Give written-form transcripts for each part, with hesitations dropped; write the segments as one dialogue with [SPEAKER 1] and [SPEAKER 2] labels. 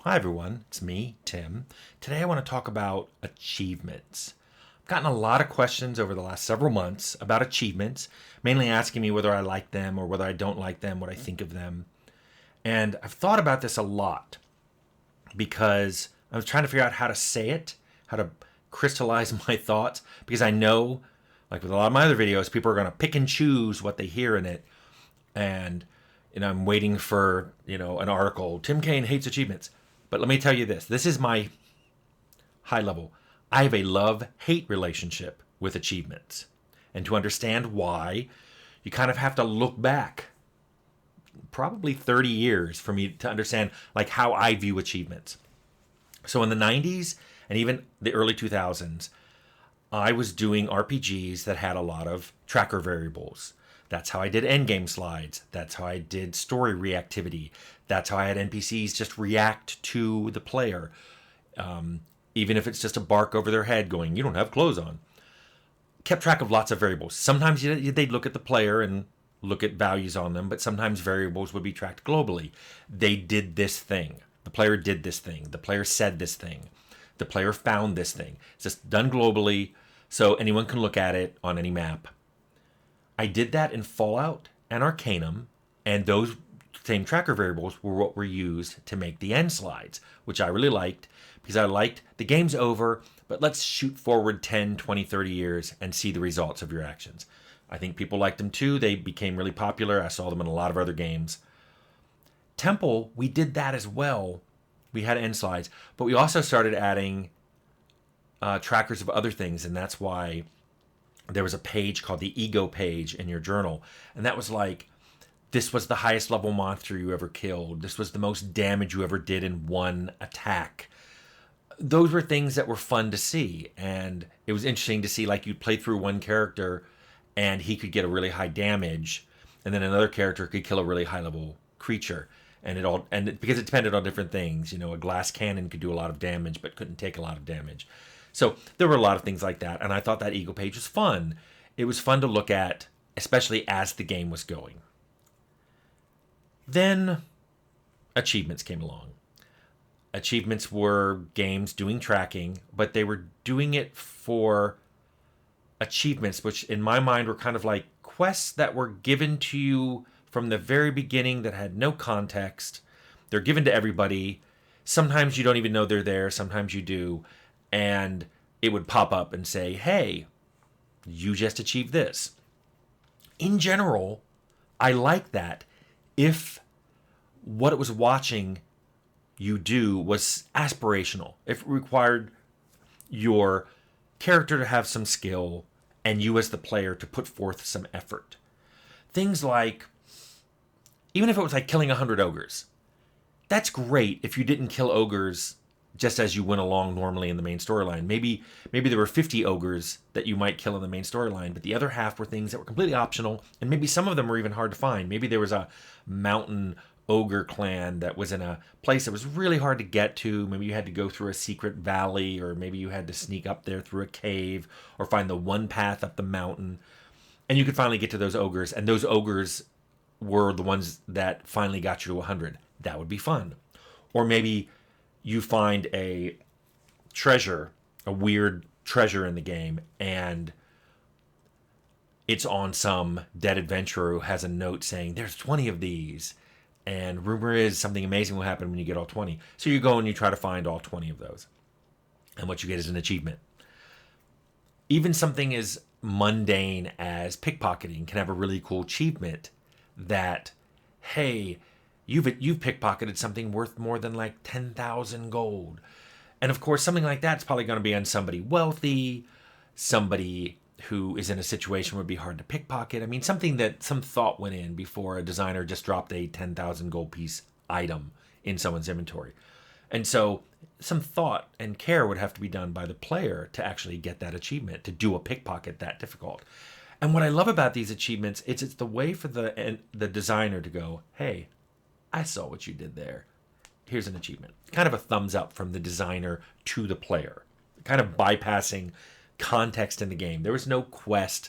[SPEAKER 1] Hi everyone, it's me, Tim. Today I want to talk about achievements. I've gotten a lot of questions over the last several months about achievements, mainly asking me whether I like them or whether I don't like them, what I think of them. And I've thought about this a lot because I was trying to figure out how to say it, how to crystallize my thoughts, because I know, like with a lot of my other videos, people are going to pick and choose what they hear in it. And I'm waiting for, an article, Tim Kaine hates achievements. But let me tell you this. This is my high level. I have a love-hate relationship with achievements. And to understand why, you kind of have to look back probably 30 years for me to understand like how I view achievements. So in the 90s and even the early 2000s, I was doing RPGs that had a lot of tracker variables. That's how I did endgame slides. That's how I did story reactivity. That's how I had NPCs just react to the player. Even if it's just a bark over their head going, you don't have clothes on. Kept track of lots of variables. Sometimes they'd look at the player and look at values on them, but sometimes variables would be tracked globally. They did this thing. The player did this thing. The player said this thing. The player found this thing. It's just done globally, so anyone can look at it on any map. I did that in Fallout and Arcanum, and those same tracker variables were what were used to make the end slides, which I really liked because I liked the game's over, but let's shoot forward 10, 20, 30 years and see the results of your actions. I think people liked them too. They became really popular. I saw them in a lot of other games. Temple, we did that as well. We had end slides, but we also started adding trackers of other things, and that's why there was a page called the ego page in your journal. And that was like, this was the highest level monster you ever killed. This was the most damage you ever did in one attack. Those were things that were fun to see. And it was interesting to see, like, you'd play through one character and he could get a really high damage. And then another character could kill a really high level creature. Because it depended on different things. A glass cannon could do a lot of damage, but couldn't take a lot of damage. So there were a lot of things like that, and I thought that ego page was fun. It was fun to look at, especially as the game was going. Then achievements came along. Achievements were games doing tracking, but they were doing it for achievements, which in my mind were kind of like quests that were given to you from the very beginning that had no context. They're given to everybody. Sometimes you don't even know they're there, sometimes you do. And it would pop up and say, hey, you just achieved this. In general, I like that if what it was watching you do was aspirational. If it required your character to have some skill and you as the player to put forth some effort. Things like, even if it was like killing 100 ogres, that's great if you didn't kill ogres just as you went along normally in the main storyline. Maybe there were 50 ogres that you might kill in the main storyline, but the other half were things that were completely optional, and maybe some of them were even hard to find. Maybe there was a mountain ogre clan that was in a place that was really hard to get to. Maybe you had to go through a secret valley, or maybe you had to sneak up there through a cave, or find the one path up the mountain, and you could finally get to those ogres, and those ogres were the ones that finally got you to 100. That would be fun. Or maybe you find a treasure, a weird treasure in the game, and it's on some dead adventurer who has a note saying, there's 20 of these, and rumor is something amazing will happen when you get all 20. So you go and you try to find all 20 of those. And what you get is an achievement. Even something as mundane as pickpocketing can have a really cool achievement that, hey, you've pickpocketed something worth more than like 10,000 gold. And of course, something like that's probably going to be on somebody wealthy, somebody who is in a situation where it'd be hard to pickpocket. I mean, something that some thought went in before a designer just dropped a 10,000 gold piece item in someone's inventory. And so some thought and care would have to be done by the player to actually get that achievement, to do a pickpocket that difficult. And what I love about these achievements, it's the way for the designer to go, hey, I saw what you did there. Here's an achievement. Kind of a thumbs up from the designer to the player. Kind of bypassing context in the game. There was no quest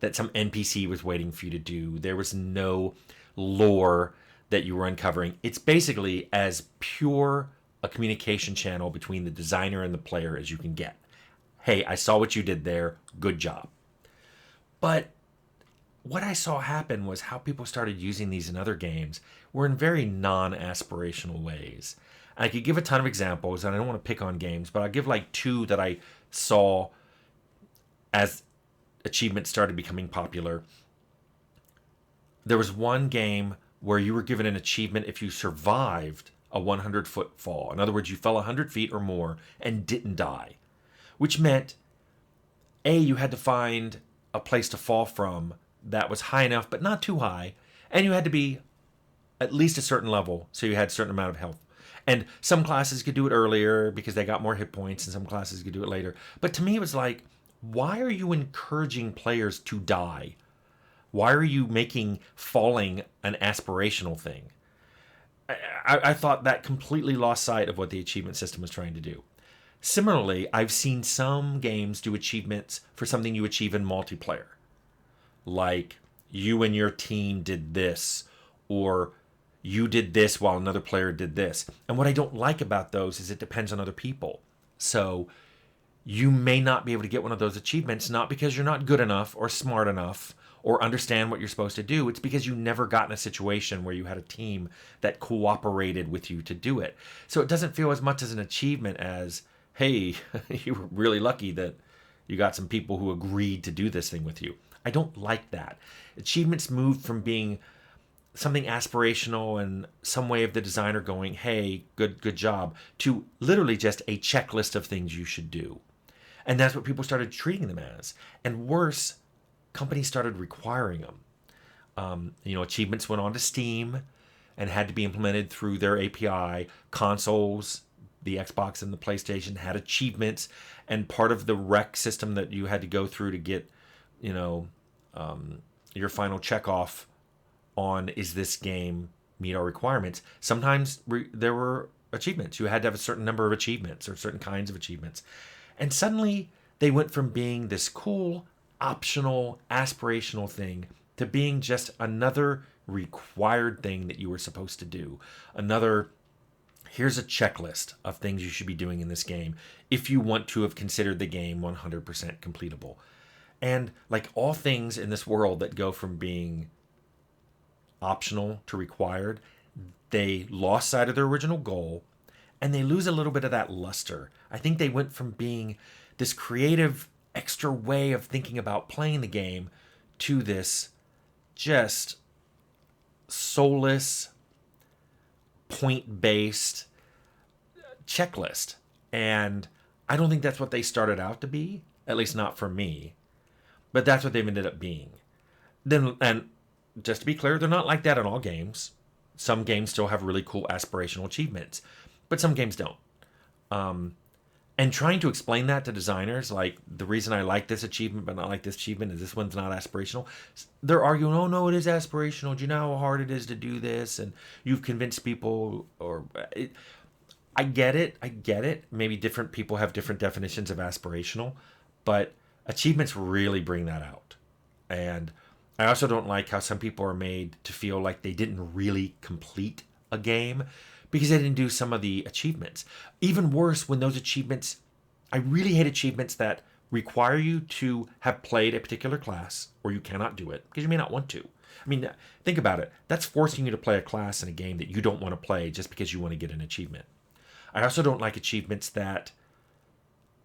[SPEAKER 1] that some NPC was waiting for you to do. There was no lore that you were uncovering. It's basically as pure a communication channel between the designer and the player as you can get. Hey, I saw what you did there. Good job. But what I saw happen was how people started using these in other games were in very non-aspirational ways. And I could give a ton of examples, and I don't want to pick on games, but I'll give like two that I saw as achievements started becoming popular. There was one game where you were given an achievement if you survived a 100-foot fall. In other words, you fell 100 feet or more and didn't die, which meant, A, you had to find a place to fall from that was high enough but not too high, and you had to be at least a certain level, so you had a certain amount of health. And some classes could do it earlier because they got more hit points, and some classes could do it later. But to me, it was like, why are you encouraging players to die? Why are you making falling an aspirational thing? I thought that completely lost sight of what the achievement system was trying to do. Similarly, I've seen some games do achievements for something you achieve in multiplayer. Like, you and your team did this, or you did this while another player did this. And what I don't like about those is it depends on other people. So you may not be able to get one of those achievements, not because you're not good enough or smart enough or understand what you're supposed to do. It's because you never got in a situation where you had a team that cooperated with you to do it. So it doesn't feel as much as an achievement as, hey, you were really lucky that you got some people who agreed to do this thing with you. I don't like that. Achievements moved from being something aspirational and some way of the designer going, hey, good job, to literally just a checklist of things you should do. And that's what people started treating them as. And worse, companies started requiring them. Achievements went on to Steam and had to be implemented through their API. Consoles, the Xbox and the PlayStation, had achievements, and part of the rec system that you had to go through to get, your final check off on, is this game meet our requirements? Sometimes there were achievements. You had to have a certain number of achievements or certain kinds of achievements. And suddenly they went from being this cool, optional, aspirational thing to being just another required thing that you were supposed to do. Another, here's a checklist of things you should be doing in this game if you want to have considered the game 100% completable. And like all things in this world that go from being optional to required, they lost sight of their original goal, and they lose a little bit of that luster. I think they went from being this creative extra way of thinking about playing the game to this just soulless, point-based checklist. And I don't think that's what they started out to be, at least not for me. But that's what they've ended up being. And just to be clear, they're not like that in all games. Some games still have really cool aspirational achievements, but some games don't. And trying to explain that to designers, like, the reason I like this achievement but not like this achievement is this one's not aspirational. They're arguing, oh no, it is aspirational. Do you know how hard it is to do this? And you've convinced people, I get it. Maybe different people have different definitions of aspirational, but achievements really bring that out. And I also don't like how some people are made to feel like they didn't really complete a game because they didn't do some of the achievements. Even worse, when those achievements, I really hate achievements that require you to have played a particular class, or you cannot do it because you may not want to. I mean, think about it. That's forcing you to play a class in a game that you don't want to play just because you want to get an achievement. I also don't like achievements that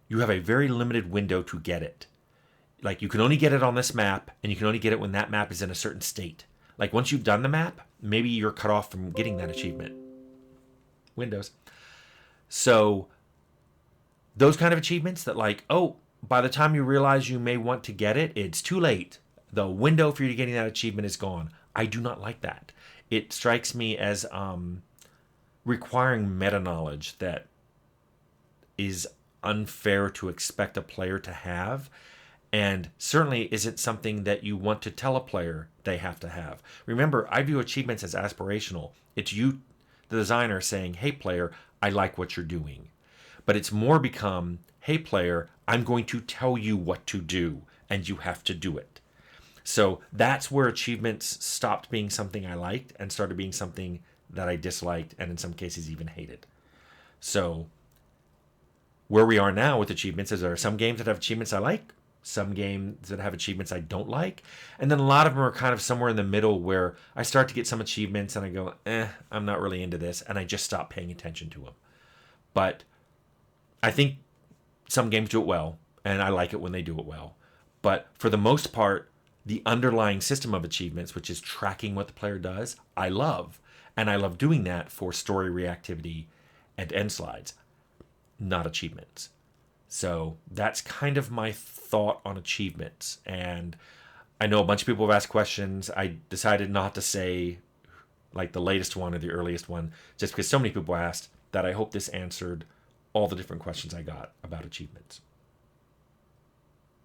[SPEAKER 1] you have a very limited window to get it. Like, you can only get it on this map, and you can only get it when that map is in a certain state. Like, once you've done the map, maybe you're cut off from getting that achievement. Windows. So, those kind of achievements that, like, oh, by the time you realize you may want to get it, it's too late. The window for you to getting that achievement is gone. I do not like that. It strikes me as requiring meta-knowledge that is unfair to expect a player to have, and certainly isn't something that you want to tell a player they have to have. Remember, I view achievements as aspirational. It's you, the designer, saying, hey player, I like what you're doing. But it's more become, hey player, I'm going to tell you what to do, and you have to do it. So that's where achievements stopped being something I liked and started being something that I disliked, and in some cases even hated. So where we are now with achievements is there are some games that have achievements I like, some games that have achievements I don't like, and then a lot of them are kind of somewhere in the middle where I start to get some achievements and I go, I'm not really into this, and I just stop paying attention to them. But I think some games do it well, and I like it when they do it well. But for the most part, the underlying system of achievements, which is tracking what the player does, I love. And I love doing that for story reactivity and end slides, not achievements. So that's kind of my thought on achievements. And I know a bunch of people have asked questions. I decided not to say like the latest one or the earliest one, just because so many people asked that I hope this answered all the different questions I got about achievements.